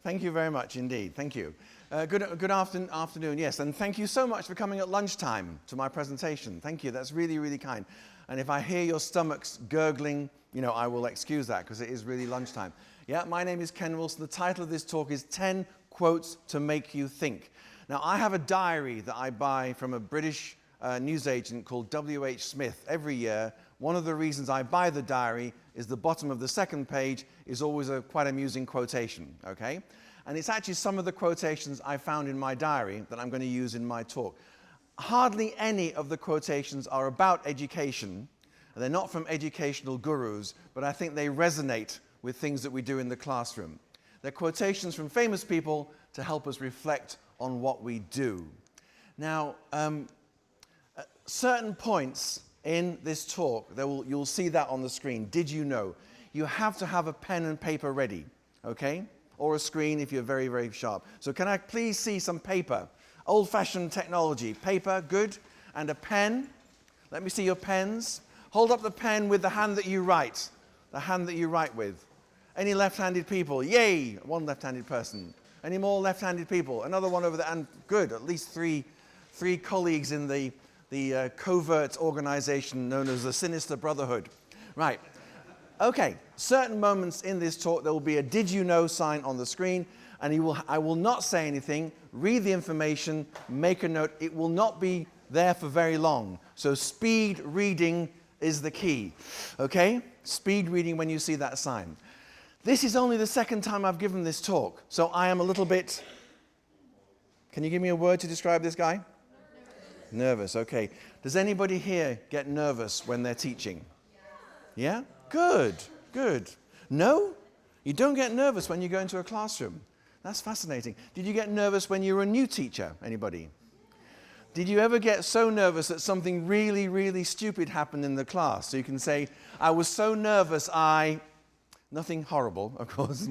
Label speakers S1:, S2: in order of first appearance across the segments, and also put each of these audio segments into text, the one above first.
S1: Thank you very much indeed. Thank you. Good afternoon, yes. And thank you so much for coming at lunchtime to my presentation. Thank you. That's really, really kind. And if I hear your stomachs gurgling, you know, I will excuse that because it is really lunchtime. Yeah, my name is Ken Wilson. The title of this talk is 10 Quotes to Make You Think. Now, I have a diary that I buy from a British newsagent called W.H. Smith every year. One of the reasons I buy the diary is the bottom of the second page is always a quite amusing quotation, okay? And it's actually some of the quotations I found in my diary that I'm going to use in my talk. Hardly any of the quotations are about education. They're not from educational gurus, but I think they resonate with things that we do in the classroom. They're quotations from famous people to help us reflect on what we do. Now, at certain points in this talk, you'll see that on the screen. Did you know? You have to have a pen and paper ready, okay? Or a screen if you're very, very sharp. So can I please see some paper? Old-fashioned technology. Paper, good. And a pen. Let me see your pens. Hold up the pen with the hand that you write. The hand that you write with. Any left-handed people? Yay! One left-handed person. Any more left-handed people? Another one over there. And good, at least three colleagues in the covert organization known as the Sinister Brotherhood. Right. Okay, certain moments in this talk, there will be a did you know sign on the screen, and I will not say anything, read the information, make a note. It will not be there for very long. So speed reading is the key, okay? Speed reading when you see that sign. This is only the second time I've given this talk, so I am a little bit, can you give me a word to describe this guy? Nervous, okay. Does anybody here get nervous when they're teaching? Yeah? Good, good. No? You don't get nervous when you go into a classroom. That's fascinating. Did you get nervous when you were a new teacher? Anybody? Did you ever get so nervous that something really, really stupid happened in the class? So you can say, I was so nervous, nothing horrible, of course.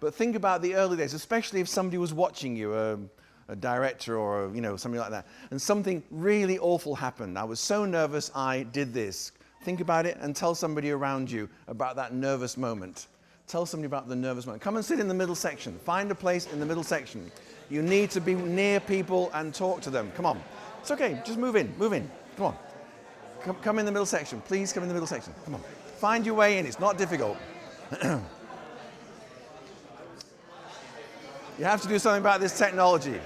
S1: But think about the early days, especially if somebody was watching you, a director or something like that, and something really awful happened. I was so nervous, I did this. Think about it and tell somebody around you about that nervous moment. Tell somebody about the nervous moment. Come and sit in the middle section. Find a place in the middle section. You need to be near people and talk to them. Come on. It's okay. Just move in. Move in. Come on. Come in the middle section. Please come in the middle section. Come on. Find your way in. It's not difficult. You have to do something about this technology.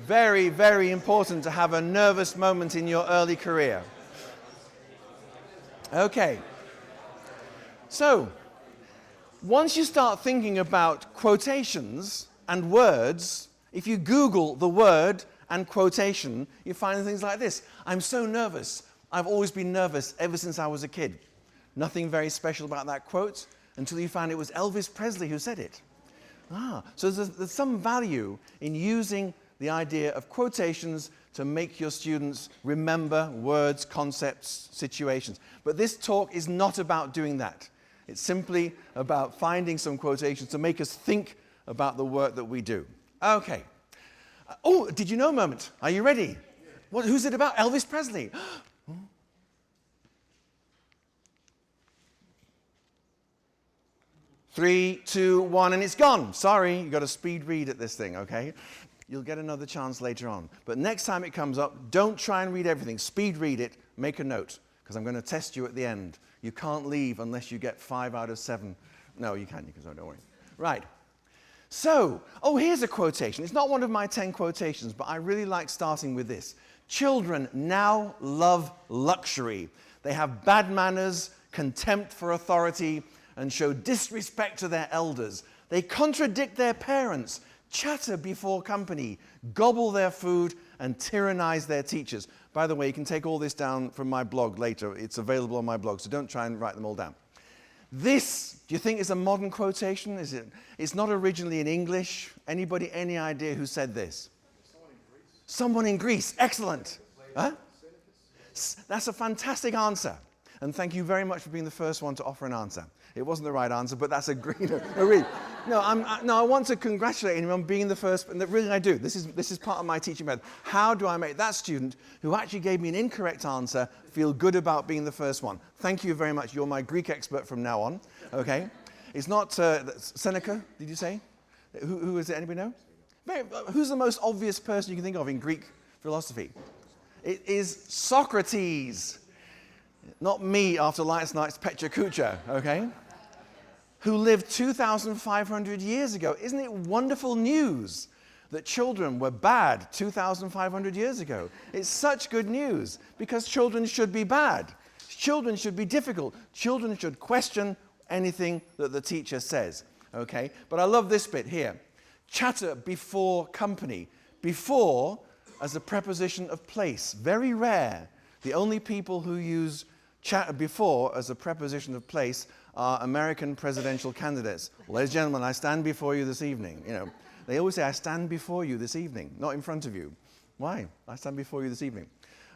S1: Very, very important to have a nervous moment in your early career. Okay. So, once you start thinking about quotations and words, if you Google the word and quotation, you find things like this. I'm so nervous. I've always been nervous ever since I was a kid. Nothing very special about that quote until you found it was Elvis Presley who said it. So there's some value in using the idea of quotations to make your students remember words, concepts, situations. But this talk is not about doing that. It's simply about finding some quotations to make us think about the work that we do. Okay. Oh, did you know moment? Are you ready? Who's it about? Elvis Presley. 3, 2, 1, and it's gone. Sorry, you got to speed read at this thing, okay? You'll get another chance later on. But next time it comes up, don't try and read everything. Speed read it, make a note, because I'm going to test you at the end. You can't leave unless you get 5 out of 7. No, you can, because don't worry. Right. So, here's a quotation. It's not one of my 10 quotations, but I really like starting with this. Children now love luxury. They have bad manners, contempt for authority, and show disrespect to their elders. They contradict their parents, chatter before company, gobble their food, and tyrannize their teachers. By the way, you can take all this down from my blog later. It's available on my blog, so don't try and write them all down. This, do you think is a modern quotation? Is it? It's not originally in English. Anybody, any idea who said this? Someone in Greece. Excellent. Huh? That's a fantastic answer. And thank you very much for being the first one to offer an answer. It wasn't the right answer, but that's a great, really. No, I want to congratulate him on being the first, and really I do. This is part of my teaching method. How do I make that student who actually gave me an incorrect answer feel good about being the first one? Thank you very much. You're my Greek expert from now on, okay? It's not Seneca, did you say? Who is it? Anybody know? Who's the most obvious person you can think of in Greek philosophy? It is Socrates. Not me after last night's Petra Kucha, okay? Who lived 2,500 years ago. Isn't it wonderful news that children were bad 2,500 years ago? It's such good news because children should be bad. Children should be difficult. Children should question anything that the teacher says, okay? But I love this bit here. Chatter before company. Before as a preposition of place. Very rare. The only people who use chatter before as a preposition of place are American presidential candidates. Ladies and gentlemen, I stand before you this evening. You know, they always say, I stand before you this evening, not in front of you. Why? I stand before you this evening.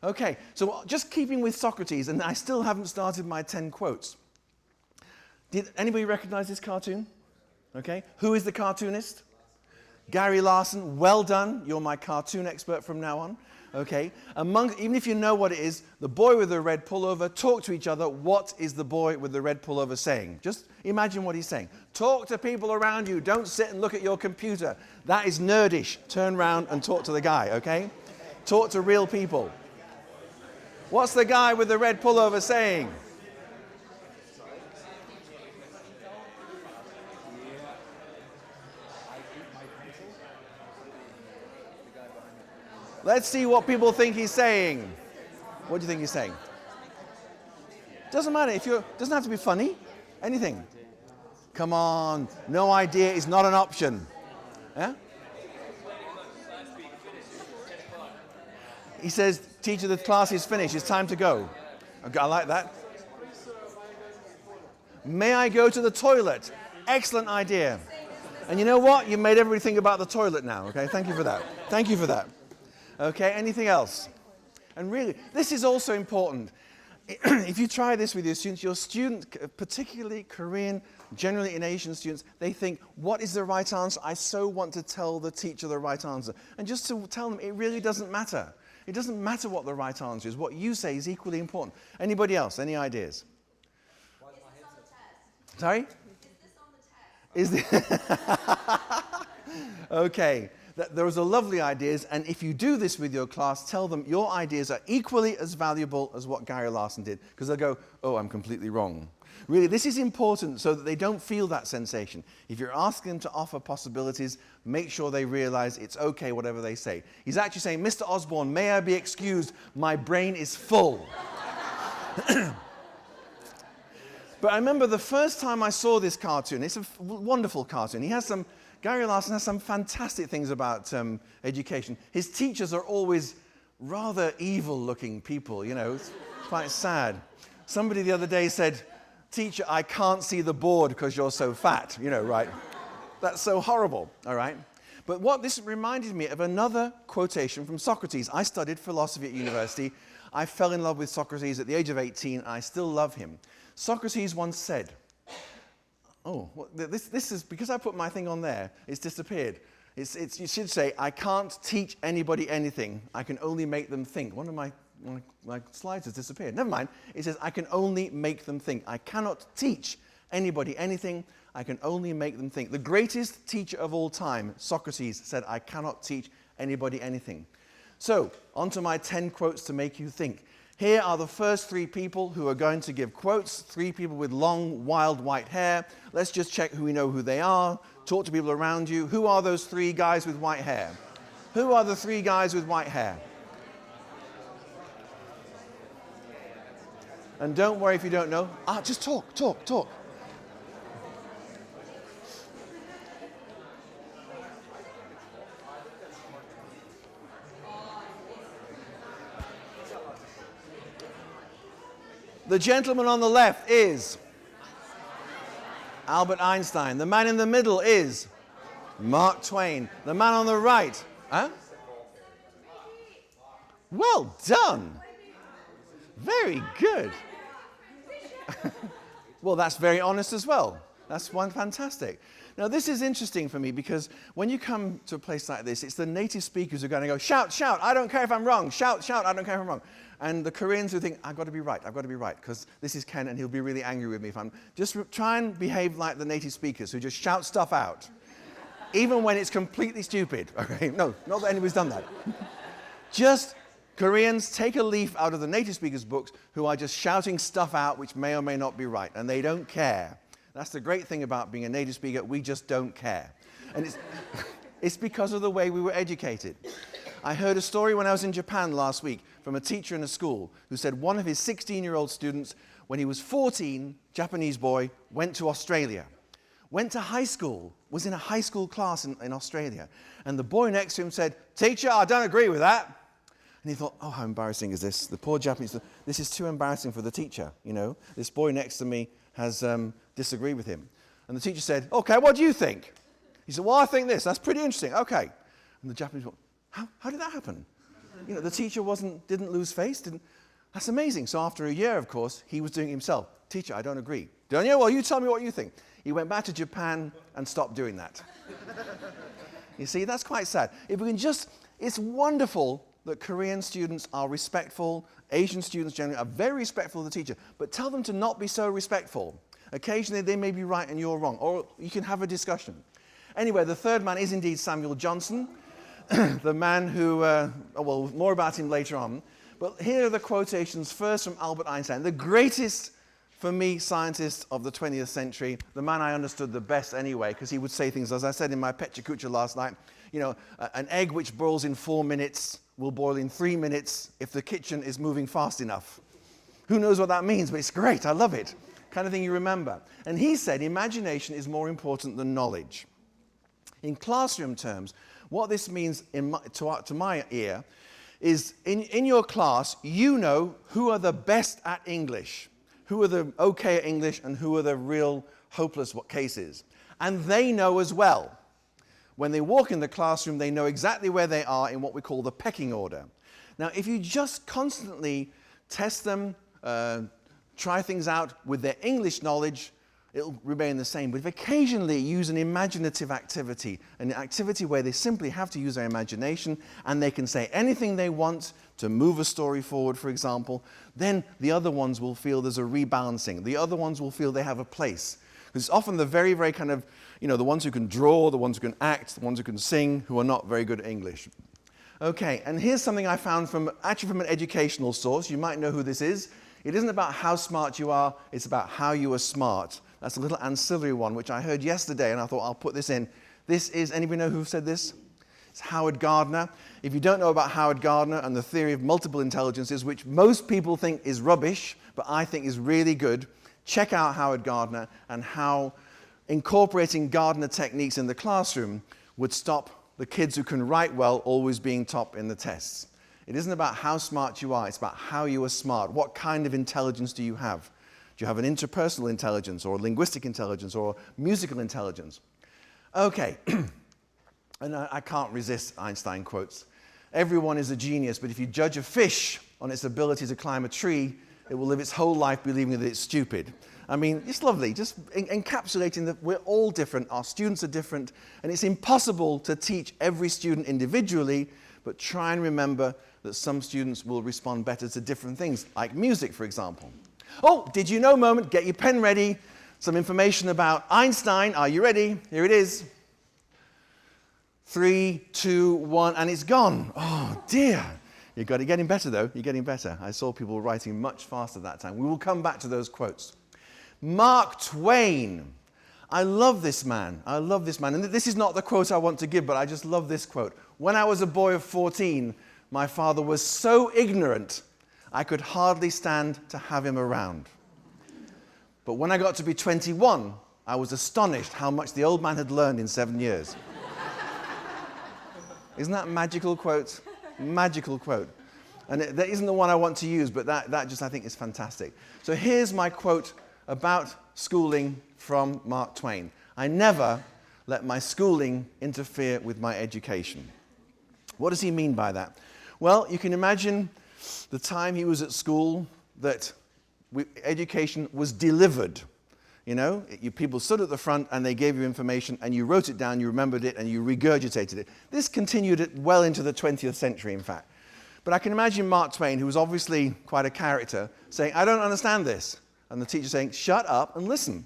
S1: Okay, so just keeping with Socrates, and I still haven't started my 10 quotes. Did anybody recognize this cartoon? Okay, who is the cartoonist? Gary Larson. Well done. You're my cartoon expert from now on. Okay, even if you know what it is, the boy with the red pullover, talk to each other. What is the boy with the red pullover saying? Just imagine what he's saying. Talk to people around you. Don't sit and look at your computer. That is nerdish. Turn around and talk to the guy, okay? Talk to real people. What's the guy with the red pullover saying? Let's see what people think he's saying. What do you think he's saying? Doesn't matter. Doesn't have to be funny. Anything. Come on. No idea is not an option. Yeah? He says, teacher, the class is finished. It's time to go. I like that. May I go to the toilet? Excellent idea. And you know what? You made everybody think about the toilet now. Okay, thank you for that. Thank you for that. Okay, anything else? And really, this is also important. If you try this with your students, particularly Korean, generally in Asian students, they think, what is the right answer? I so want to tell the teacher the right answer. And just to tell them, it really doesn't matter. It doesn't matter what the right answer is. What you say is equally important. Anybody else? Any ideas?
S2: Is this on the test?
S1: Sorry?
S2: Is this on the test?
S1: Okay. Those are lovely ideas, and if you do this with your class, tell them your ideas are equally as valuable as what Gary Larson did, because they'll go, oh, I'm completely wrong. Really, this is important so that they don't feel that sensation. If you're asking them to offer possibilities, make sure they realize it's okay, whatever they say. He's actually saying, Mr. Osborne, may I be excused? My brain is full. But I remember the first time I saw this cartoon. It's a wonderful cartoon. Gary Larson has some fantastic things about education. His teachers are always rather evil-looking people, you know. It's quite sad. Somebody the other day said, teacher, I can't see the board because you're so fat, you know, right? That's so horrible, all right? But what this reminded me of another quotation from Socrates. I studied philosophy at university. I fell in love with Socrates at the age of 18, and I still love him. Socrates once said, oh, well, this is, because I put my thing on there, it's disappeared. You should say, I can't teach anybody anything. I can only make them think. One of my slides has disappeared. Never mind. It says, I can only make them think. I cannot teach anybody anything. I can only make them think. The greatest teacher of all time, Socrates, said, I cannot teach anybody anything. So, on to my 10 quotes to make you think. Here are the first 3 people who are going to give quotes, 3 people with long, wild white hair. Let's just check who we know who they are. Talk to people around you. Who are those 3 guys with white hair? Who are the 3 guys with white hair? And don't worry if you don't know. Just talk. The gentleman on the left is Albert Einstein. The man in the middle is Mark Twain. The man on the right, well done. Very good. Well, that's very honest as well. That's one fantastic. Now, this is interesting for me because when you come to a place like this, it's the native speakers who are going to go, shout, shout, I don't care if I'm wrong. Shout, shout, I don't care if I'm wrong. And the Koreans who think, I've got to be right, because this is Ken and he'll be really angry with me if I'm... Just try and behave like the native speakers who just shout stuff out, even when it's completely stupid. Okay, no, not that anybody's done that. Just Koreans take a leaf out of the native speakers' books who are just shouting stuff out which may or may not be right, and they don't care. That's the great thing about being a native speaker, we just don't care. And it's because of the way we were educated. I heard a story when I was in Japan last week from a teacher in a school who said one of his 16-year-old students, when he was 14, Japanese boy, went to Australia. Went to high school, was in a high school class in Australia. And the boy next to him said, teacher, I don't agree with that. And he thought, oh, how embarrassing is this? The poor Japanese, this is too embarrassing for the teacher, you know. This boy next to me has disagreed with him. And the teacher said, okay, what do you think? He said, well, I think this. That's pretty interesting. Okay. And the Japanese went, how did that happen? You know, the teacher didn't lose face. That's amazing. So after a year, of course, he was doing it himself. Teacher, I don't agree. Don't you? Well, you tell me what you think. He went back to Japan and stopped doing that. You see, that's quite sad. If we can just, it's wonderful that Korean students are respectful, Asian students generally are very respectful of the teacher, but tell them to not be so respectful. Occasionally they may be right and you're wrong, or you can have a discussion. Anyway, the third man is indeed Samuel Johnson, the man who, well, more about him later on. But here are the quotations, first from Albert Einstein, the greatest, for me, scientist of the 20th century, the man I understood the best anyway, because he would say things, as I said in my Pecha Kucha last night, you know, an egg which boils in 4 minutes will boil in 3 minutes if the kitchen is moving fast enough. Who knows what that means, but it's great, I love it. Kind of thing you remember. And he said imagination is more important than knowledge. In classroom terms, what this means to my ear is in your class, you know who are the best at English, who are the okay at English, and who are the real hopeless cases. And they know as well. When they walk in the classroom, they know exactly where they are in what we call the pecking order. Now, if you just constantly test them, try things out with their English knowledge, it'll remain the same. But if occasionally you use an imaginative activity, an activity where they simply have to use their imagination and they can say anything they want to move a story forward, for example, then the other ones will feel there's a rebalancing. The other ones will feel they have a place. Because it's often the very, very kind of, you know, the ones who can draw, the ones who can act, the ones who can sing, who are not very good at English. Okay, and here's something I found actually from an educational source. You might know who this is. It isn't about how smart you are, it's about how you are smart. That's a little ancillary one, which I heard yesterday, and I thought I'll put this in. This is, anybody know who said this? It's Howard Gardner. If you don't know about Howard Gardner and the theory of multiple intelligences, which most people think is rubbish, but I think is really good, check out Howard Gardner and how incorporating Gardner techniques in the classroom would stop the kids who can write well always being top in the tests. It isn't about how smart you are, it's about how you are smart. What kind of intelligence do you have? Do you have an interpersonal intelligence or linguistic intelligence or musical intelligence? Okay, and I can't resist Einstein quotes. Everyone is a genius, but if you judge a fish on its ability to climb a tree, it will live its whole life believing that it's stupid. I mean, it's lovely, just encapsulating that we're all different, our students are different, and it's impossible to teach every student individually, but try and remember that some students will respond better to different things, like music, for example. Oh, did you know moment, get your pen ready, some information about Einstein. Are you ready? Here it is. 3, 2, 1, and it's gone. Oh, dear. You're getting better, though. You're getting better. I saw people writing much faster that time. We will come back to those quotes. Mark Twain. I love this man. I love this man. And this is not the quote I want to give, but I just love this quote. When I was a boy of 14, my father was so ignorant, I could hardly stand to have him around. But when I got to be 21, I was astonished how much the old man had learned in 7 years. Isn't that a magical quote? Magical quote. And that isn't the one I want to use, but that just I think is fantastic. So here's my quote about schooling from Mark Twain. I never let my schooling interfere with my education. What does he mean by that? Well, you can imagine the time he was at school that education was delivered. You know, people stood at the front and they gave you information and you wrote it down, you remembered it, and you regurgitated it. This continued well into the 20th century, in fact. But I can imagine Mark Twain, who was obviously quite a character, saying, I don't understand this. And the teacher saying, shut up and listen.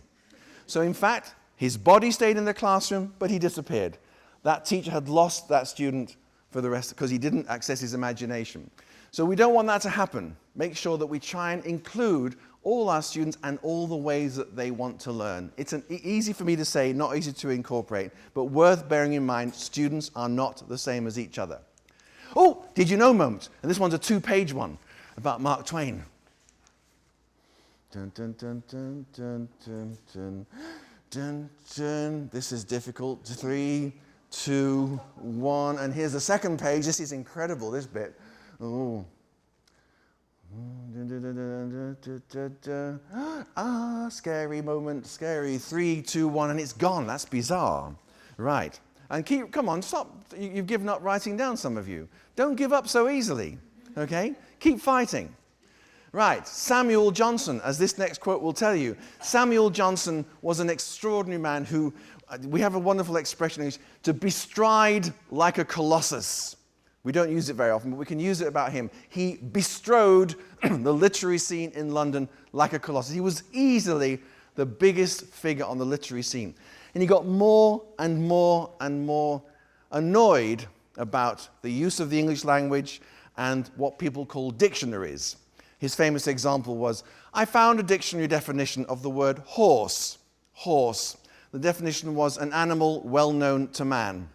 S1: So in fact, his body stayed in the classroom, but he disappeared. That teacher had lost that student for the rest because he didn't access his imagination. So we don't want that to happen. Make sure that we try and include all our students and all the ways that they want to learn. It's easy for me to say, not easy to incorporate, but worth bearing in mind, students are not the same as each other. Oh, did you know moment? And this one's a 2-page one about Mark Twain. Dun, dun, dun, dun, dun, dun, dun, dun, dun. This is difficult. 3, 2, 1. And here's the second page. This is incredible, this bit. Oh. Ah, scary moment, scary. 3, 2, 1, and it's gone. That's bizarre. Right. And come on, stop. You've given up writing down, some of you. Don't give up so easily, okay? Keep fighting. Right, Samuel Johnson, as this next quote will tell you. Samuel Johnson was an extraordinary man who, we have a wonderful expression, to bestride like a colossus. We don't use it very often, but we can use it about him. He bestrode the literary scene in London like a colossus. He was easily the biggest figure on the literary scene. And he got more and more and more annoyed about the use of the English language and what people call dictionaries. His famous example was, I found a dictionary definition of the word horse. Horse. The definition was an animal well known to man.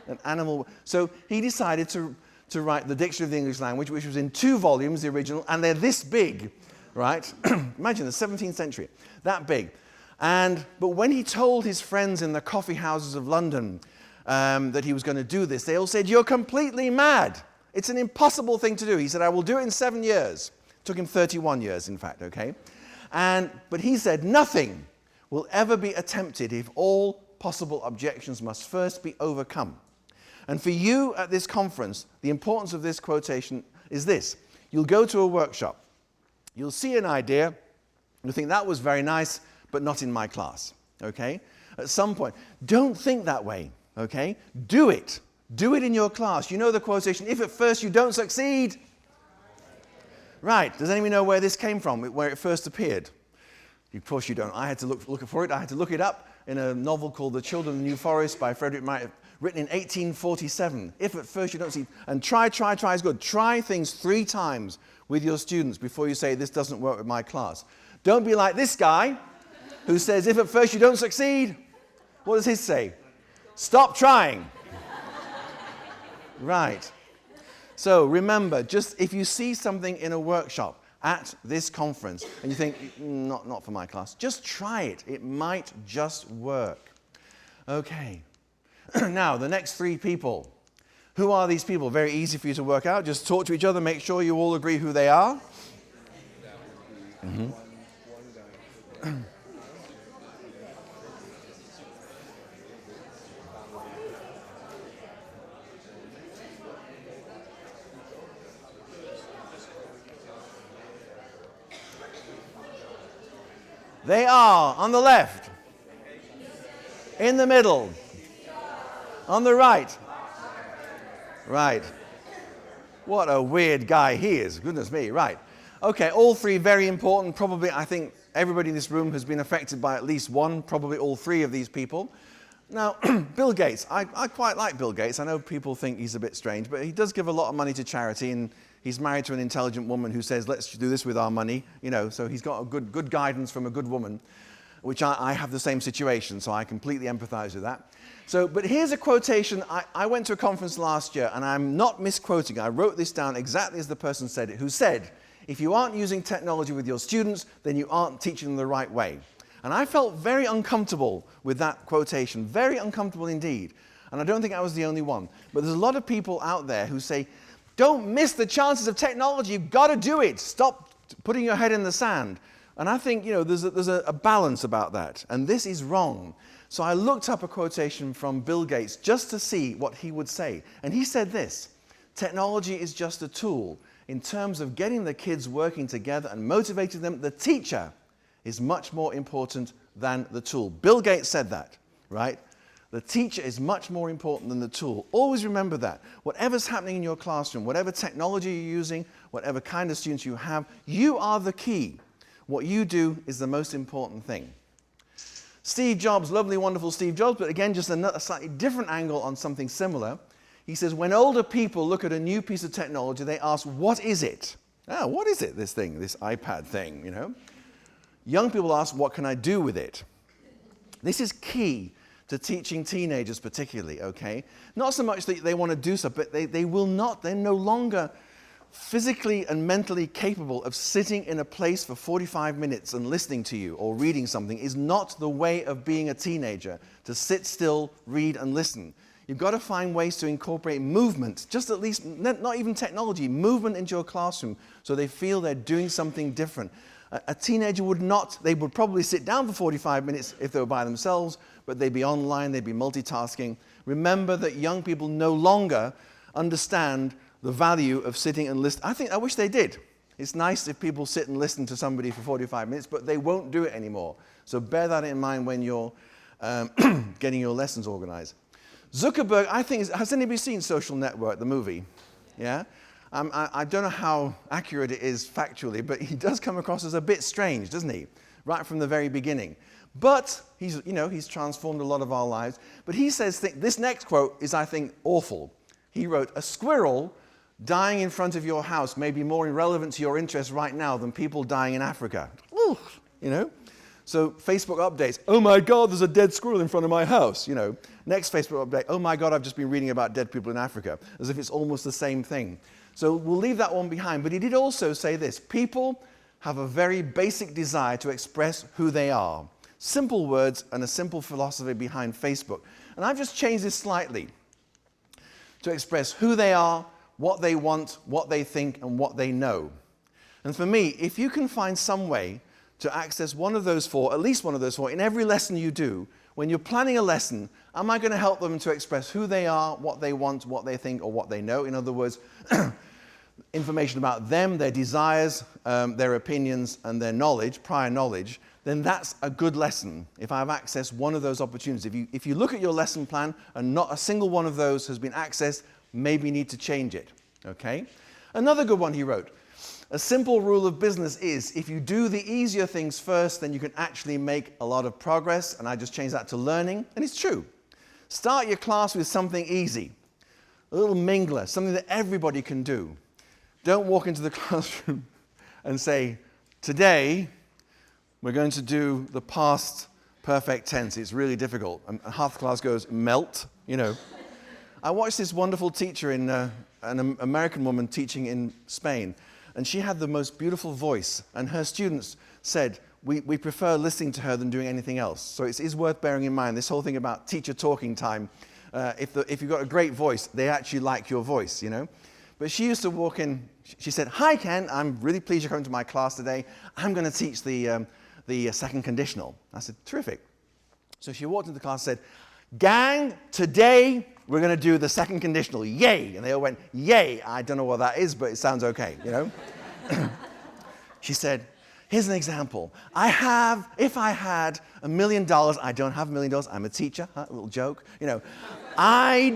S1: An animal. So he decided to write the Dictionary of the English Language, which was in 2 volumes, the original, and they're this big, right? Imagine the 17th century, that big. But when he told his friends in the coffee houses of London that he was going to do this, they all said, you're completely mad. It's an impossible thing to do. He said, I will do it in 7 years. It took him 31 years, in fact, okay? But he said, nothing will ever be attempted if all possible objections must first be overcome. And for you at this conference, the importance of this quotation is this. You'll go to a workshop. You'll see an idea. You'll think, that was very nice, but not in my class, okay? At some point, don't think that way, okay? Do it. Do it in your class. You know the quotation, if at first you don't succeed. Right, does anyone know where this came from, where it first appeared? Of course you don't. I had to look for it. I had to look it up in a novel called The Children of the New Forest by Frederick Knight, written in 1847. If at first you don't succeed, and try is good. Try things 3 times with your students before you say, this doesn't work with my class. Don't be like this guy who says, if at first you don't succeed, what does his say? Stop trying. Right. So remember, just if you see something in a workshop at this conference and you think, not for my class, just try it. It might just work. Okay. Now, the next 3 people. Who are these people? Very easy for you to work out. Just talk to each other, make sure you all agree who they are. Mm-hmm. They are on the left, in the middle, on the right. Right. What a weird guy he is. Goodness me. Right. Okay, all 3 very important. Probably, I think everybody in this room has been affected by at least one, probably all 3 of these people. Now, Bill Gates. I quite like Bill Gates. I know people think he's a bit strange, but he does give a lot of money to charity, and he's married to an intelligent woman who says, let's do this with our money. You know, so he's got a good guidance from a good woman, which I have the same situation, so I completely empathize with that. So, but here's a quotation. I went to a conference last year, and I'm not misquoting. I wrote this down exactly as the person said it, who said, if you aren't using technology with your students, then you aren't teaching them the right way. And I felt very uncomfortable with that quotation, very uncomfortable indeed. And I don't think I was the only one. But there's a lot of people out there who say, don't miss the chances of technology. You've got to do it. Stop putting your head in the sand. And I think, you know, there's a balance about that. And this is wrong. So I looked up a quotation from Bill Gates just to see what he would say. And he said this, technology is just a tool. In terms of getting the kids working together and motivating them, the teacher is much more important than the tool. Bill Gates said that, right? The teacher is much more important than the tool. Always remember that. Whatever's happening in your classroom, whatever technology you're using, whatever kind of students you have, you are the key. What you do is the most important thing. Steve Jobs, lovely, wonderful Steve Jobs, but again, just a slightly different angle on something similar. He says, when older people look at a new piece of technology, they ask, what is it? Ah, what is it, this thing, this iPad thing, you know? Young people ask, what can I do with it? This is key to teaching teenagers particularly, okay? Not so much that they want to do stuff, but they will not, they're no longer physically and mentally capable of sitting in a place for 45 minutes and listening to you or reading something. Is not the way of being a teenager, to sit still, read and listen. You've got to find ways to incorporate movement, just at least, not even technology, movement into your classroom so they feel they're doing something different. A teenager would not, they would probably sit down for 45 minutes if they were by themselves, but they'd be online, they'd be multitasking. Remember that young people no longer understand the value of sitting and listening. I wish they did. It's nice if people sit and listen to somebody for 45 minutes, but they won't do it anymore. So bear that in mind when you're getting your lessons organized. Zuckerberg, I think, has anybody seen Social Network, the movie? Yeah? I don't know how accurate it is factually, but he does come across as a bit strange, doesn't he? Right from the very beginning. But he's transformed a lot of our lives. But he says, this next quote is, I think, awful. He wrote, a squirrel dying in front of your house may be more irrelevant to your interests right now than people dying in Africa. Ooh, you know? So Facebook updates, oh my God, there's a dead squirrel in front of my house. You know, next Facebook update, oh my God, I've just been reading about dead people in Africa, as if it's almost the same thing. So we'll leave that one behind. But he did also say this, people have a very basic desire to express who they are. Simple words and a simple philosophy behind Facebook. And I've just changed this slightly to express who they are, what they want, what they think, and what they know. And for me, if you can find some way to access one of those four, at least one of those four, in every lesson you do, when you're planning a lesson, am I going to help them to express who they are, what they want, what they think, or what they know? In other words, information about them, their desires, their opinions, and their knowledge, prior knowledge, then that's a good lesson if I've accessed one of those opportunities. If you look at your lesson plan and not a single one of those has been accessed, maybe you need to change it, okay? Another good one he wrote, a simple rule of business is if you do the easier things first, then you can actually make a lot of progress, and I just changed that to learning, and it's true. Start your class with something easy, a little mingler, something that everybody can do. Don't walk into the classroom and say, today, we're going to do the past perfect tense. It's really difficult. And half the class goes, melt, you know. I watched this wonderful teacher, an American woman teaching in Spain, and she had the most beautiful voice. And her students said, we prefer listening to her than doing anything else. So it is worth bearing in mind, this whole thing about teacher talking time. If you've got a great voice, they actually like your voice, you know. But she used to walk in, she said, hi Ken, I'm really pleased you're coming to my class today. I'm going to teach the second conditional. I said, terrific. So she walked into the class and said, gang, today we're going to do the second conditional, yay. And they all went, yay. I don't know what that is, but it sounds okay, you know. She said, here's an example. If I had $1 million, I don't have $1 million, I'm a teacher, huh? A little joke, you know. I'd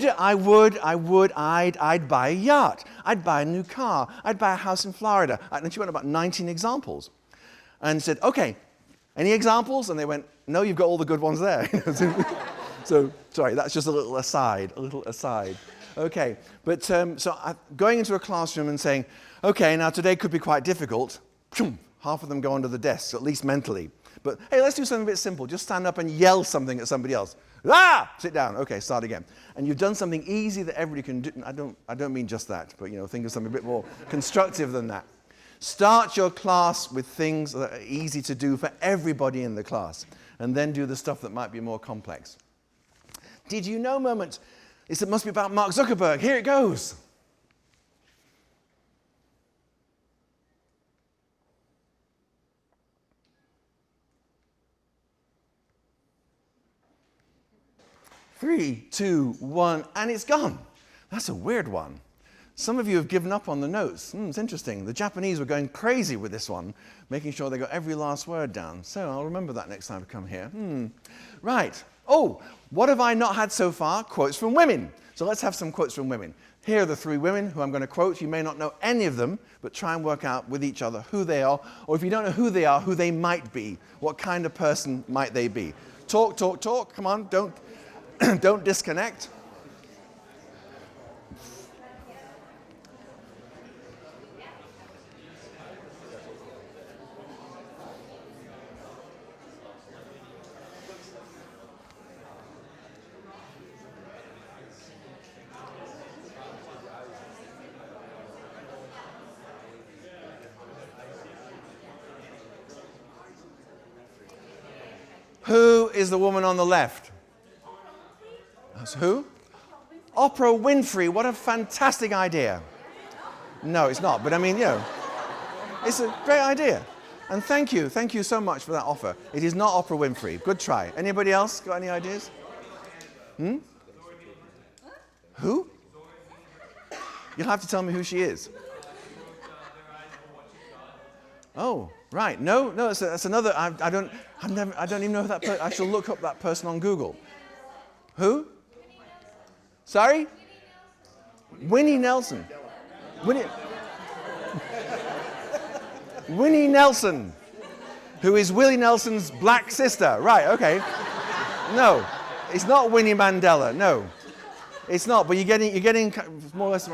S1: buy a yacht. I'd buy a new car. I'd buy a house in Florida. And she went about 19 examples. And said, okay, any examples? And they went, no, you've got all the good ones there. So, sorry, that's just a little aside. Okay, but going into a classroom and saying, okay, now today could be quite difficult. Half of them go under the desks, at least mentally. But hey, let's do something a bit simple. Just stand up and yell something at somebody else. Ah! Sit down. Okay, start again. And you've done something easy that everybody can do. I don't mean just that, but you know, think of something a bit more constructive than that. Start your class with things that are easy to do for everybody in the class, and then do the stuff that might be more complex. Did you know moment? It must be about Mark Zuckerberg. Here it goes. Three, two, one, and it's gone. That's a weird one. Some of you have given up on the notes. It's interesting. The Japanese were going crazy with this one, making sure they got every last word down. So I'll remember that next time I come here. Right. Oh, what have I not had so far? Quotes from women. So let's have some quotes from women. Here are the three women who I'm going to quote. You may not know any of them, but try and work out with each other who they are, or if you don't know who they are, who they might be. What kind of person might they be? Talk, talk, talk. Come on, don't, don't disconnect. Who is the woman on the left? That's who? Oprah Winfrey. What a fantastic idea. No, it's not. But I mean, it's a great idea. And thank you so much for that offer. It is not Oprah Winfrey. Good try. Anybody else got any ideas? Who? You'll have to tell me who she is. Oh, right. No, that's another. I don't even know who that person. I shall look up that person on Google. Who? Sorry? Winnie Nelson. Winnie Nelson, who is Willie Nelson's black sister. Right, okay. No, it's not Winnie Mandela. No, it's not. But you're getting more or less.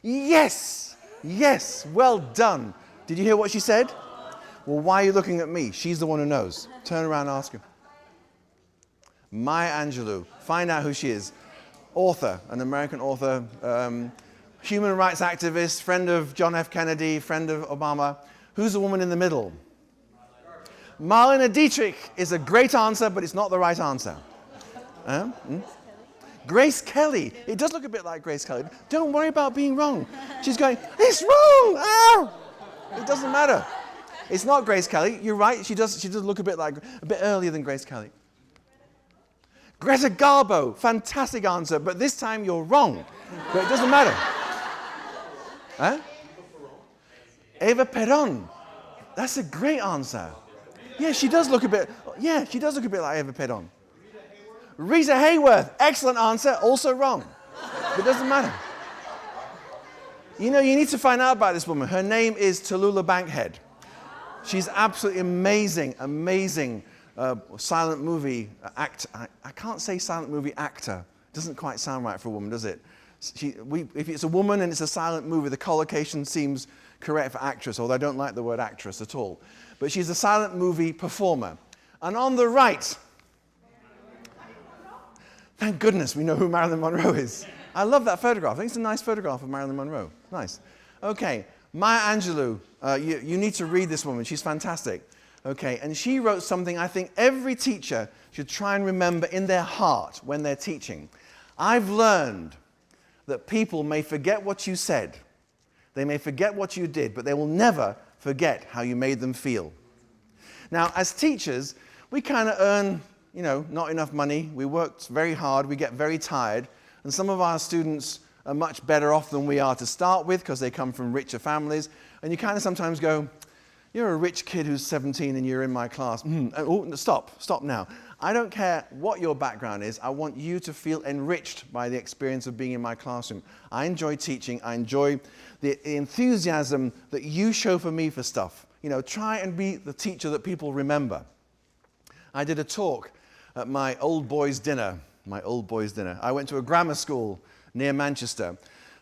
S1: Yes, well done. Did you hear what she said? Well, why are you looking at me? She's the one who knows. Turn around and ask her. Maya Angelou. Find out who she is. Author, an American author, human rights activist, friend of John F. Kennedy, friend of Obama. Who's the woman in the middle? Marlene Dietrich is a great answer, but it's not the right answer. Grace Kelly. It does look a bit like Grace Kelly. Don't worry about being wrong. She's going, it's wrong! Ow! It doesn't matter. It's not Grace Kelly. You're right. She does look a bit earlier than Grace Kelly. Greta Garbo. Fantastic answer, but this time you're wrong. But it doesn't matter. Huh? Eva Peron. That's a great answer. Yeah, she does look a bit like Eva Peron. Rita Hayworth. Excellent answer. Also wrong. But it doesn't matter. You need to find out about this woman. Her name is Tallulah Bankhead. She's absolutely amazing silent movie actor. I can't say silent movie actor. It doesn't quite sound right for a woman, does it? If it's a woman and it's a silent movie, the collocation seems correct for actress, although I don't like the word actress at all. But she's a silent movie performer. And on the right, thank goodness we know who Marilyn Monroe is. I love that photograph. I think it's a nice photograph of Marilyn Monroe. Nice. Okay, Maya Angelou. You need to read this woman. She's fantastic. Okay, and she wrote something I think every teacher should try and remember in their heart when they're teaching. I've learned that people may forget what you said. They may forget what you did, but they will never forget how you made them feel. Now, as teachers, we kind of earn, not enough money. We work very hard. We get very tired. And some of our students are much better off than we are to start with because they come from richer families. And you kind of sometimes go, you're a rich kid who's 17 and you're in my class. Oh, stop now. I don't care what your background is. I want you to feel enriched by the experience of being in my classroom. I enjoy teaching. I enjoy the enthusiasm that you show for me for stuff. Try and be the teacher that people remember. I did a talk at my old boys' dinner. I went to a grammar school near Manchester,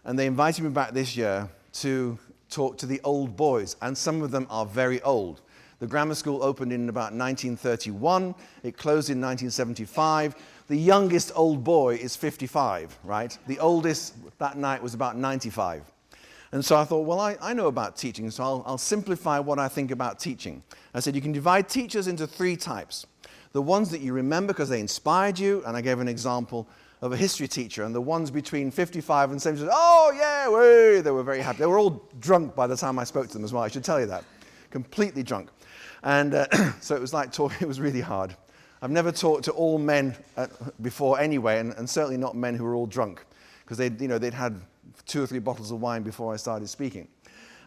S1: and they invited me back this year to talk to the old boys, and some of them are very old. The grammar school opened in about 1931. It closed in 1975. The youngest old boy is 55, right? The oldest that night was about 95. And so I thought, well, I know about teaching, so I'll simplify what I think about teaching. I said, you can divide teachers into three types. The ones that you remember because they inspired you, and I gave an example of a history teacher, and the ones between 55 and 70, oh yeah, way, they were very happy. They were all drunk by the time I spoke to them as well, I should tell you that. Completely drunk. And so it was like talking, it was really hard. I've never talked to all men before anyway, and certainly not men who were all drunk, because they'd had 2 or 3 bottles of wine before I started speaking.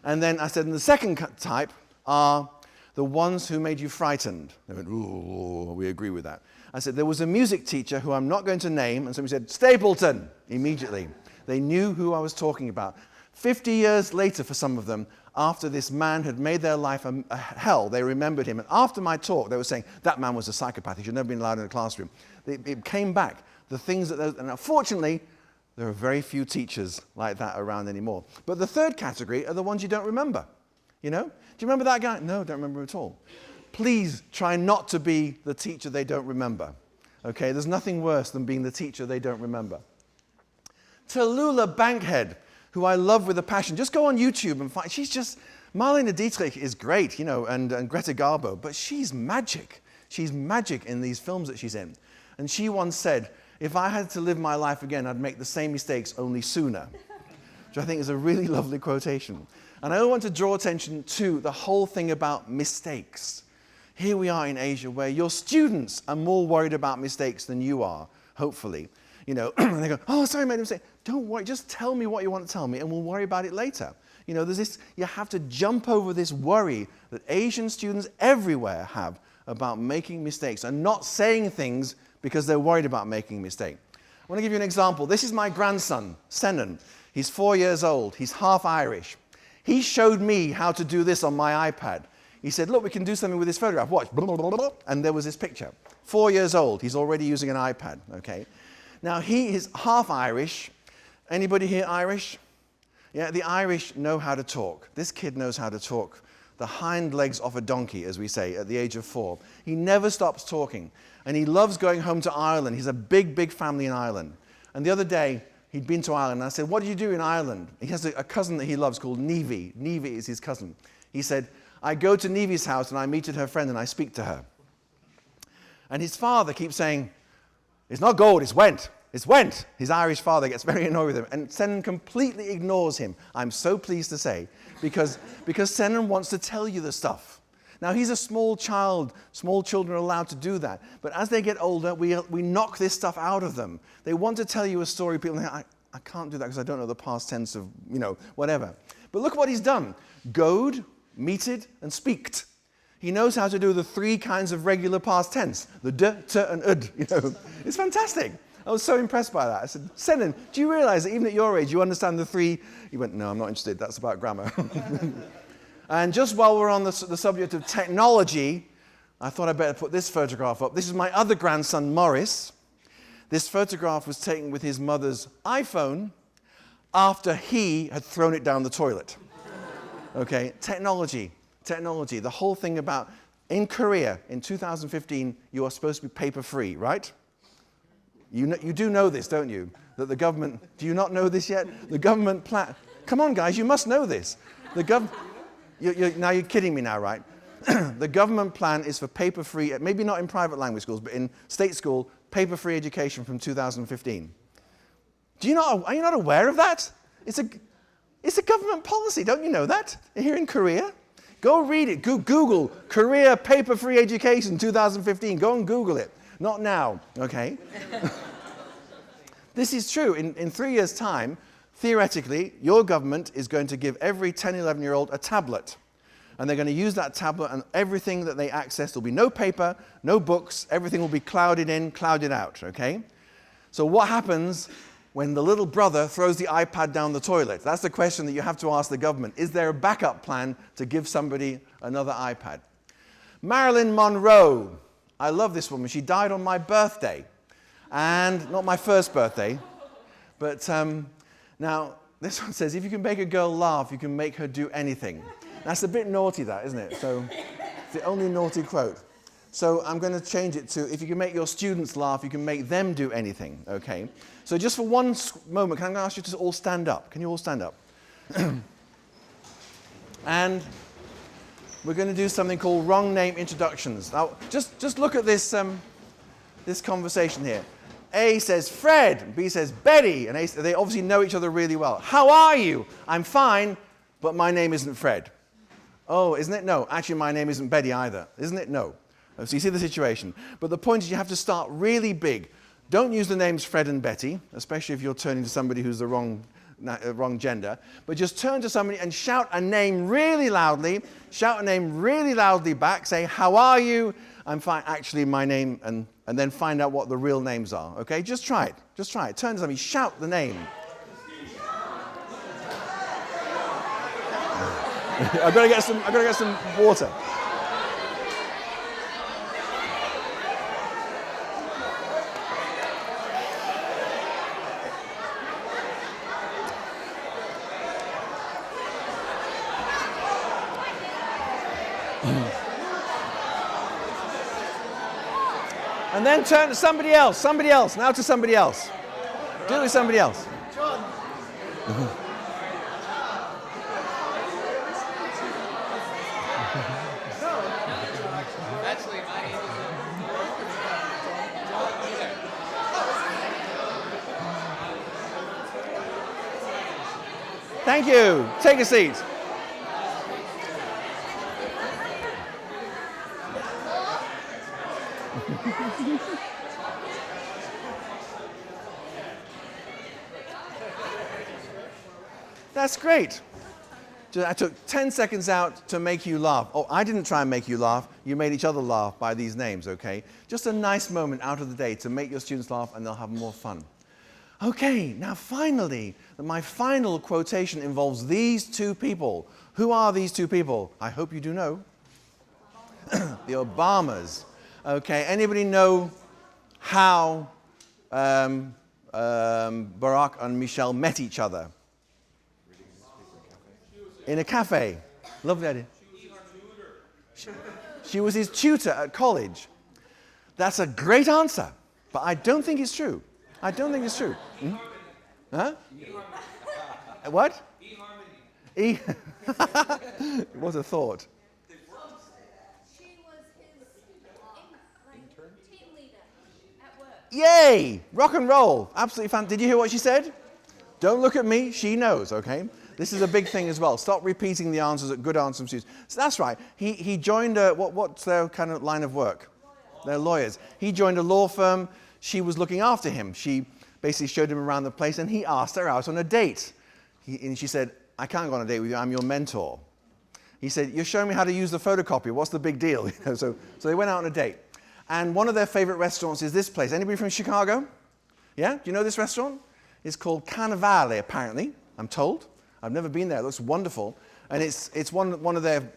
S1: And then I said, and the second type are the ones who made you frightened. They went, ooh, we agree with that. I said, there was a music teacher who I'm not going to name, and somebody said, Stapleton, immediately. They knew who I was talking about. 50 years later, for some of them, after this man had made their life a hell, they remembered him. And after my talk, they were saying, that man was a psychopath. He should never have been allowed in the classroom. It came back. The things that those, and unfortunately, there are very few teachers like that around anymore. But the third category are the ones you don't remember. You know? Do you remember that guy? No, don't remember at all. Please try not to be the teacher they don't remember. Okay? There's nothing worse than being the teacher they don't remember. Tallulah Bankhead, who I love with a passion. Just go on YouTube and find, she's just, Marlene Dietrich is great, you know, and Greta Garbo, but she's magic. She's magic in these films that she's in. And she once said, if I had to live my life again, I'd make the same mistakes, only sooner. Which I think is a really lovely quotation. And I want to draw attention to the whole thing about mistakes. Here we are in Asia where your students are more worried about mistakes than you are, hopefully. You know, and they go, oh, sorry, I made a mistake. Don't worry, just tell me what you want to tell me and we'll worry about it later. You know, there's this, you have to jump over this worry that Asian students everywhere have about making mistakes and not saying things because they're worried about making a mistake. I want to give you an example. This is my grandson, Senan. He's 4 years old. He's half Irish. He showed me how to do this on my iPad. He said, look, we can do something with this photograph. Watch. Blah, blah, blah, blah. And there was this picture. 4 years old. He's already using an iPad. Okay. Now, he is half Irish. Anybody here Irish? Yeah, the Irish know how to talk. This kid knows how to talk. The hind legs off a donkey, as we say, at the age of 4. He never stops talking. And he loves going home to Ireland. He's a big, big family in Ireland. And the other day, he'd been to Ireland. And I said, what did you do in Ireland? He has a cousin that he loves called Niamh. Niamh is his cousin. He said, I go to Niamh's house and I meet her friend and I speak to her. And his father keeps saying, it's not gold, it's went. It's went. His Irish father gets very annoyed with him. And Senan completely ignores him, I'm so pleased to say, because Senan wants to tell you the stuff. Now, he's a small child. Small children are allowed to do that. But as they get older, we knock this stuff out of them. They want to tell you a story. People think, I can't do that because I don't know the past tense of, you know, whatever. But look what he's done. Goed, meted, and speakt. He knows how to do the 3 kinds of regular past tense. The d, t, and ud. You know, it's fantastic. I was so impressed by that. I said, Senan, do you realize that even at your age, you understand the 3? He went, no, I'm not interested. That's about grammar. And just while we're on the subject of technology, I thought I'd better put this photograph up. This is my other grandson, Morris. This photograph was taken with his mother's iPhone after he had thrown it down the toilet. Okay, technology. The whole thing about, in Korea, in 2015, you are supposed to be paper-free, right? You do know this, don't you? That the government, do you not know this yet? The government plan, come on guys, you must know this. The government, now you're kidding me now, right? The government plan is for paper-free, maybe not in private language schools, but in state school, paper-free education from 2015. Are you not aware of that? It's a government policy, don't you know that? Here in Korea? Go read it, Google Korea paper-free education 2015, go and Google it. Not now, okay? This is true. In 3 years' time, theoretically, your government is going to give every 10, 11-year-old a tablet. And they're going to use that tablet, and everything that they access, there'll be no paper, no books, everything will be clouded in, clouded out, okay? So what happens when the little brother throws the iPad down the toilet? That's the question that you have to ask the government. Is there a backup plan to give somebody another iPad? Marilyn Monroe. I love this woman. She died on my birthday. And not my first birthday. But now, this one says, if you can make a girl laugh, you can make her do anything. That's a bit naughty, that, isn't it? So it's the only naughty quote. So I'm going to change it to, if you can make your students laugh, you can make them do anything, okay? So just for one moment, can I ask you to all stand up? Can you all stand up? And we're going to do something called wrong name introductions. Now, just look at this, this conversation here. A says Fred, B says Betty, and they obviously know each other really well. How are you? I'm fine, but my name isn't Fred. Oh, isn't it? No, actually my name isn't Betty either. Isn't it? No. So you see the situation. But the point is you have to start really big. Don't use the names Fred and Betty, especially if you're turning to somebody who's the wrong wrong gender, but just turn to somebody and shout a name really loudly. Shout a name really loudly back. Say, how are you? I'm fine. Actually, my name, and then find out what the real names are. Okay, just try it. Just try it. Turn to somebody, shout the name. I've got to get some water. And then turn to somebody else, now to somebody else. Do it with somebody else.
S3: John. Actually,
S1: Thank you. Take a seat. That's great. I took 10 seconds out to make you laugh. Oh, I didn't try and make you laugh. You made each other laugh by these names, okay? Just a nice moment out of the day to make your students laugh, and they'll have more fun. Okay, now finally, my final quotation involves these two people. Who are these two people? I hope you do know. The Obamas. Okay, anybody know how Barack and Michelle met each other? In a cafe. Lovely idea. She was his tutor at college. That's a great answer, but I don't think it's true. I don't think it's true. Hmm? Huh? What? E. What a thought.
S2: She was his team leader at work.
S1: Yay! Rock and roll. Absolutely fan. Did you hear what she said? Don't look at me. She knows, okay? This is a big thing as well. Stop repeating the answers, good answers from students. So that's right. He joined what's their kind of line of work? They're lawyers. He joined a law firm. She was looking after him. She basically showed him around the place, and he asked her out on a date. And she said, I can't go on a date with you. I'm your mentor. He said, you're showing me how to use the photocopier. What's the big deal? So they went out on a date. And one of their favorite restaurants is this place. Anybody from Chicago? Yeah? Do you know this restaurant? It's called Carnivale, apparently, I'm told. I've never been there. It looks wonderful. And it's one of their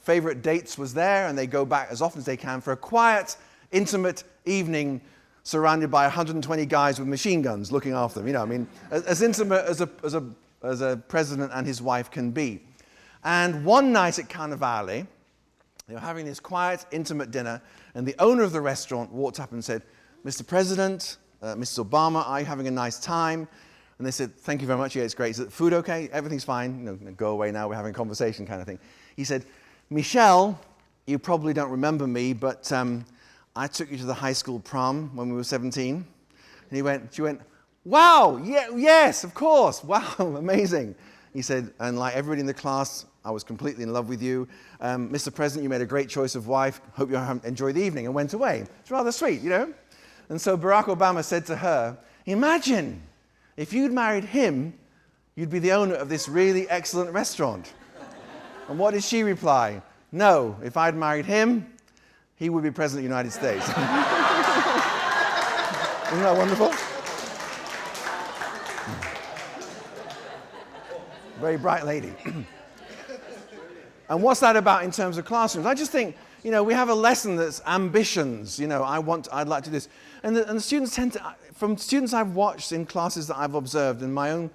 S1: favorite dates was there, and they go back as often as they can for a quiet, intimate evening surrounded by 120 guys with machine guns looking after them. You know, I mean, as intimate as a president and his wife can be. And one night at Carnivale, they were having this quiet, intimate dinner, and the owner of the restaurant walked up and said, Mr. President, Mrs. Obama, are you having a nice time? And they said, thank you very much. Yeah, it's great. Is the food okay? Everything's fine. You know, go away now. We're having a conversation kind of thing. He said, Michelle, you probably don't remember me, but I took you to the high school prom when we were 17. And she went, wow, yeah, yes, of course. Wow, amazing. He said, and like everybody in the class, I was completely in love with you. Mr. President, you made a great choice of wife. Hope you enjoy the evening, and went away. It's rather sweet, you know? And so Barack Obama said to her, imagine if you'd married him, you'd be the owner of this really excellent restaurant. And what did she reply? No, if I'd married him, he would be President of the United States. Isn't that wonderful? Very bright lady. And what's that about in terms of classrooms? I just think, you know, we have a lesson that's ambitions. You know, I'd like to do this. And the students tend to, from students I've watched in classes that I've observed in my own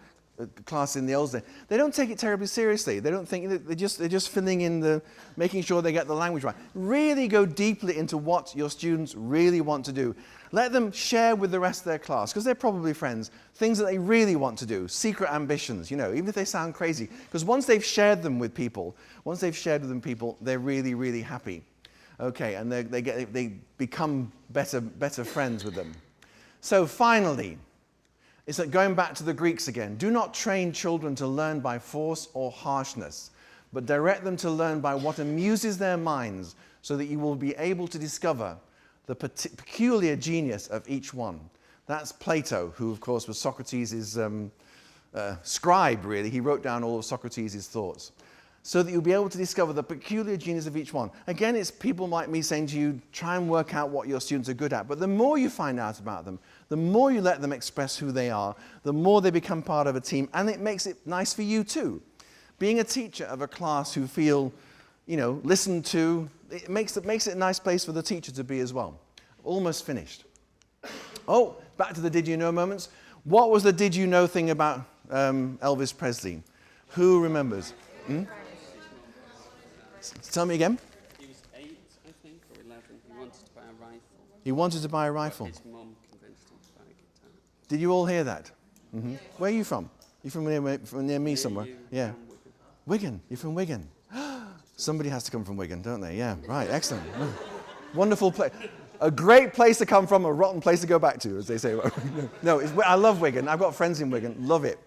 S1: class in the old days, they don't take it terribly seriously. They don't think, they're just filling in making sure they get the language right. Really go deeply into what your students really want to do. Let them share with the rest of their class, because they're probably friends, things that they really want to do, secret ambitions, you know, even if they sound crazy. Because once they've shared them with people, they're really, really happy. Okay, and they become better friends with them. So finally, it's like going back to the Greeks again. Do not train children to learn by force or harshness, but direct them to learn by what amuses their minds, so that you will be able to discover the peculiar genius of each one. That's Plato, who of course was Socrates' scribe, really. He wrote down all of Socrates' thoughts so that you'll be able to discover the peculiar genius of each one. Again, it's people like me saying to you, try and work out what your students are good at. But the more you find out about them, the more you let them express who they are, the more they become part of a team, and it makes it nice for you too. Being a teacher of a class who feel, listened to, it makes it a nice place for the teacher to be as well. Almost finished. Oh, back to the did you know moments. What was the did you know thing about Elvis Presley? Who remembers? Tell me again.
S3: He was 8, I think, or 11. He wanted to buy a rifle.
S1: He wanted to buy a rifle.
S3: His mum convinced him to buy a guitar.
S1: Did you all hear that? Mm-hmm. Where are you from? You from near me somewhere? Yeah. Wigan. You're from Wigan. Somebody has to come from Wigan, don't they? Yeah, right. Excellent. Wonderful place. A great place to come from, a rotten place to go back to, as they say. No, I love Wigan. I've got friends in Wigan. Love it.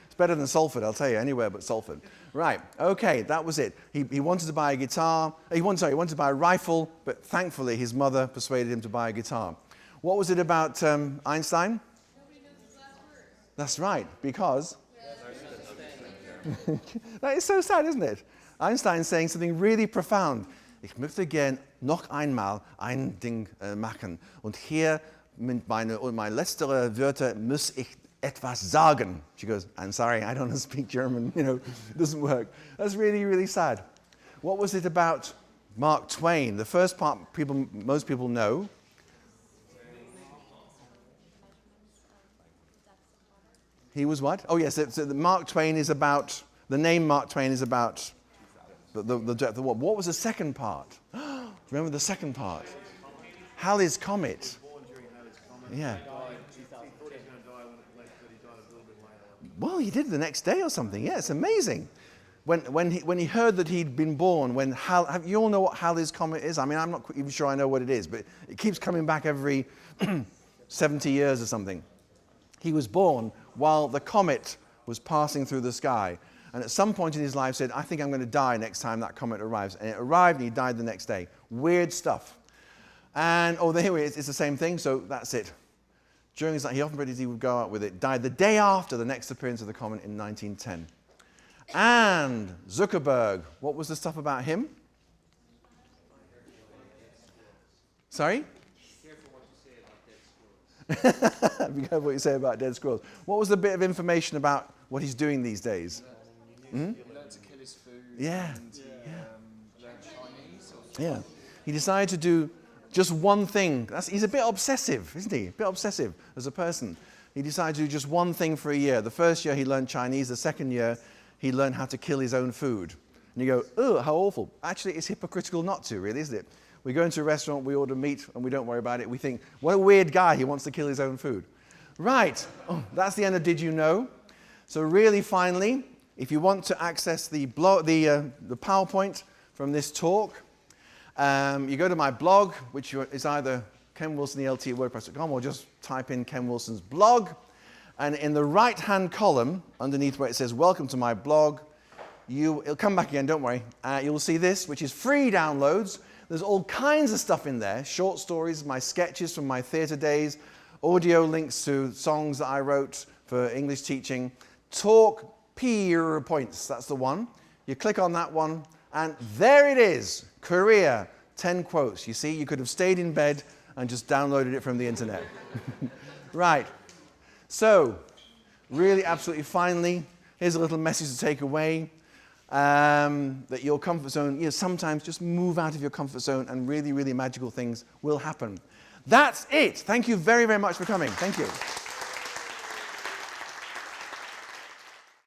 S1: It's better than Salford, I'll tell you, anywhere but Salford. Right, okay, that was it. He wanted to buy a guitar. He wanted to buy a rifle, but thankfully his mother persuaded him to buy a guitar. What was it about Einstein?
S2: Nobody knows his last words.
S1: That's right, because... That is so sad, isn't it? Einstein saying something really profound. Ich möchte gern noch einmal ein Ding machen. Und hier mit meine letztere Wörter muss ich etwas sagen. She goes, I'm sorry, I don't speak German. It doesn't work. That's really, really sad. What was it about Mark Twain? The first part most people know. He was what? Oh, yes. So Mark Twain is about, the name Mark Twain is about the depth of what. What was the second part? Remember the second part? Halley's Comet. Yeah. Well, he did the next day or something. Yeah, it's amazing. When he heard that he'd been born, you all know what Halley's Comet is? I mean, I'm not even sure I know what it is, but it keeps coming back every 70 years or something. He was born while the comet was passing through the sky. And at some point in his life said, I think I'm going to die next time that comet arrives. And it arrived and he died the next day. Weird stuff. And, there he is. It's the same thing, so that's it. During his life, he often predicted he would go out with it. Died the day after the next appearance of the comet in 1910. And Zuckerberg, what was the stuff about him? Sorry? Be careful what you say about dead squirrels. What was the bit of information about what he's doing these days?
S4: He learned to kill his food.
S1: Yeah.
S4: And learn Chinese.
S1: Yeah. He decided to do just one thing. He's a bit obsessive, isn't he? A bit obsessive as a person. He decided to do just one thing for a year. The first year he learned Chinese. The second year he learned how to kill his own food. And you go, oh, how awful. Actually, it's hypocritical not to, really, isn't it? We go into a restaurant, we order meat, and we don't worry about it. We think, what a weird guy, he wants to kill his own food. Right, that's the end of Did You Know? So really, finally, if you want to access the PowerPoint from this talk, you go to my blog, which is either kenwilsonelt@wordpress.com, or just type in Ken Wilson's blog. And in the right-hand column, underneath where it says, welcome to my blog, it'll come back again, don't worry. You'll see this, which is free downloads. There's all kinds of stuff in there, short stories, my sketches from my theatre days, audio links to songs that I wrote for English teaching, talk peer points, that's the one. You click on that one, and there it is, Korea, 10 quotes. You see, you could have stayed in bed and just downloaded it from the internet. Right, so really, absolutely finally, here's a little message to take away. That your comfort zone, sometimes just move out of your comfort zone and really, really magical things will happen. That's it. Thank you very, very much for coming. Thank you.